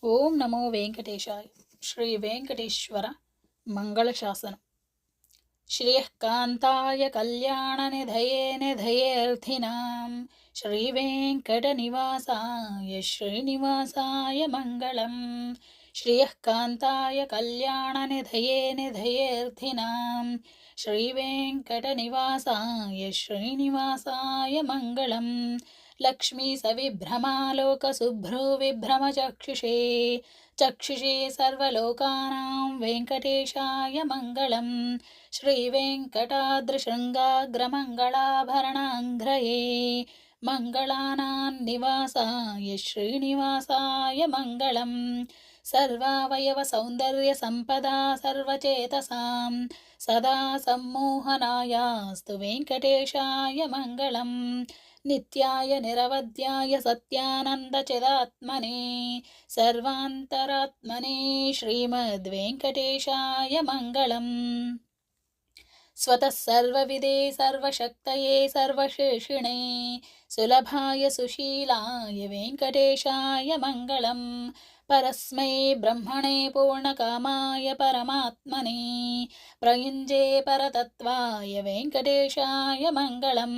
ಓಂ ನಮೋ ವೆಂಕಟೇಶಾಯ. ಶ್ರೀ ವೆಂಕಟೇಶ್ವರ ಮಂಗಳಶಾಸನ. ಶ್ರೇಯಃಕಾಂತಾಯ ಕಲ್ಯಾಣನಿಧಯೇ ನಿಧಯೇರ್ಥಿನಾಂ ಶ್ರೀವೆಂಕಟನಿವಾಸಾಯ ಶ್ರೀನಿವಾಸಾಯ ಮಂಗಳಂ. ಶ್ರೇಯಃಕಾಂತಾಯ ಕಲ್ಯಾಣನಿಧಯೇ ನಿಧಯೇರ್ಥಿನಾಂ ಶ್ರೀವೆಂಕಟನಿವಾಸಾಯ ಶ್ರೀನಿವಾಸಾಯ ಮಂಗಳಂ. ಲಕ್ಷ್ಮೀ ಸವಿಭ್ರಮಾಲೋಕಶುಭ್ರೋ ವಿಭ್ರಮಚಕ್ಷುಷೇ ಚಕ್ಷುಷೇ ಸರ್ವಲೋಕಾನಾಂ ವೆಂಕಟೇಶಾಯ ಮಂಗಳಂ. ಶ್ರೀವೆಂಕಟಾದ್ರಿಶೃಂಗಾಗ್ರಮಂಗಳಾಭರಣಾಂಘ್ರಯೇ ಮಂಗಳಾನಾನ್ನಿವಾಸಾಯ ಶ್ರೀನಿವಾಸಾಯ ಮಂಗಳಂ. ಸರ್ವಾವಯವ ಸೌಂದರ್ಯ ಸಂಪದಾ ಸರ್ವಚೇತಸಾಂ ಸದಾ ಸಮ್ಮೋಹನಾಯಾಸ್ತು ವೆಂಕಟೇಶಾಯ ಮಂಗಳಂ. ನಿತ್ಯಾಯ ನಿರವಧ್ಯಾಯ ಸತ್ಯಾನಂದಚಿದಾತ್ಮನೇ ಸರ್ವಾಂತರಾತ್ಮನೇ ಶ್ರೀಮದ್ವೆಂಕಟೇಶಾಯ ಮಂಗಳಂ. ಸ್ವತಃ ಸರ್ವವಿದೇ ಸರ್ವಶಕ್ತಯೇ ಸರ್ವಶೇಷಿಣೇ ಸುಲಭಾಯ ಸುಶೀಲಾಯ ವೆಂಕಟೇಶಾಯ ಮಂಗಳಂ. ಪರಸ್ಮೈ ಬ್ರಹ್ಮಣೇ ಪೂರ್ಣಕಾಮಾಯ ಪರಮಾತ್ಮನೇ ಪ್ರಯುಂಜೇ ಪರತತ್ವಾಯ ವೆಂಕಟೇಶಾಯ ಮಂಗಳಂ.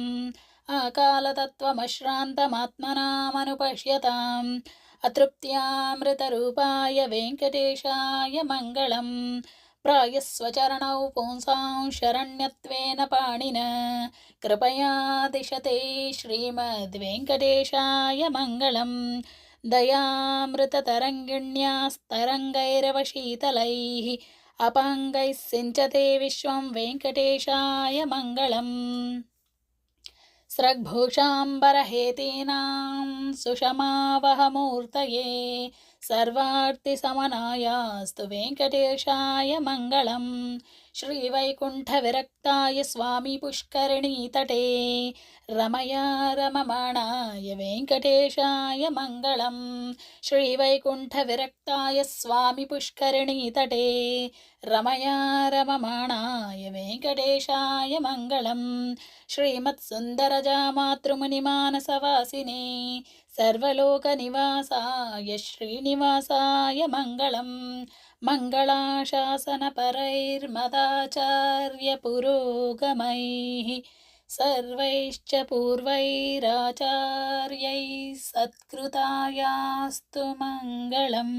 ಆಕಾಲತತ್ವಮಶ್ರಾಂತಮಾತ್ಮನಾಮನುಪಶ್ಯತಾಂ ಅತೃಪ್ತ್ಯಾಮೃತರೂಪಾಯ ವೆಂಕಟೇಶಾಯ ಮಂಗಳಂ. ಪ್ರಾಯಸ್ವಚರಣೌ ಪುಂಸಾಂ ಶರಣ್ಯತ್ವೇನ ಪಾಣಿನ ಕೃಪಯಾ ದಿಶತೆ ಶ್ರೀಮದ್ವೆಂಕಟೇಶಾಯ ಮಂಗಳಂ. ದಯಾಮೃತತರಂಗಿಣ್ಯಾಸ್ತರಂಗೈರವಶೀತಲೈಃ ಅಪಾಂಗೈಃ ಸಿಂಚತೆ ವಿಶ್ವಂ ವೆಂಕಟೇಶಾಯ ಮಂಗಳಂ. ಸ್ರಗ್ಭೂಷಾಂಬರಹೇತೀನಾಂ ಸುಷಮಾವಹಮೂರ್ತಯೇ ಸರ್ವಾರ್ತಿಸಮನಾಯಾಸ್ತು ವೆಂಕಟೇಶಾಯ ಮಂಗಳಂ. ಶ್ರೀವೈಕುಂಠವಿರಕ್ತಾಯ ಸ್ವಾಮಿ ಪುಷ್ಕರಿಣೀತಟೇ ರಮಯಾ ರಮಮಾಣಾಯ ವೆಂಕಟೇಶಾಯ ಮಂಗಳಂ. ಶ್ರೀವೈಕುಂಠವಿರಕ್ತಾಯ ಸ್ವಾಮಿ ಪುಷ್ಕರಿಣೀತಟೇ ರಮಯಾ ರಮಮಾಣಾಯ ವೆಂಕಟೇಶಾಯ ಮಂಗಳಂ. ಶ್ರೀಮತ್ಸುಂದರಜಾಮಾತೃಮುನಿಮಾನಸವಾಸಿನೇ ಸರ್ವಲೋಕನಿವಾಸಾಯ ಶ್ರೀನಿವಾಸಾಯ ಮಂಗಳಂ. ಮಂಗಳಾಶಾಸನಪರೈರ್ಮದಾಚಾರ್ಯಪುರೋಗಮೈಃ ಸರ್ವೈಶ್ಚ ಪೂರ್ವೈರಾಚಾರ್ಯೈಃ ಸತ್ಕೃತಾಯಾಸ್ತು ಮಂಗಳಂ.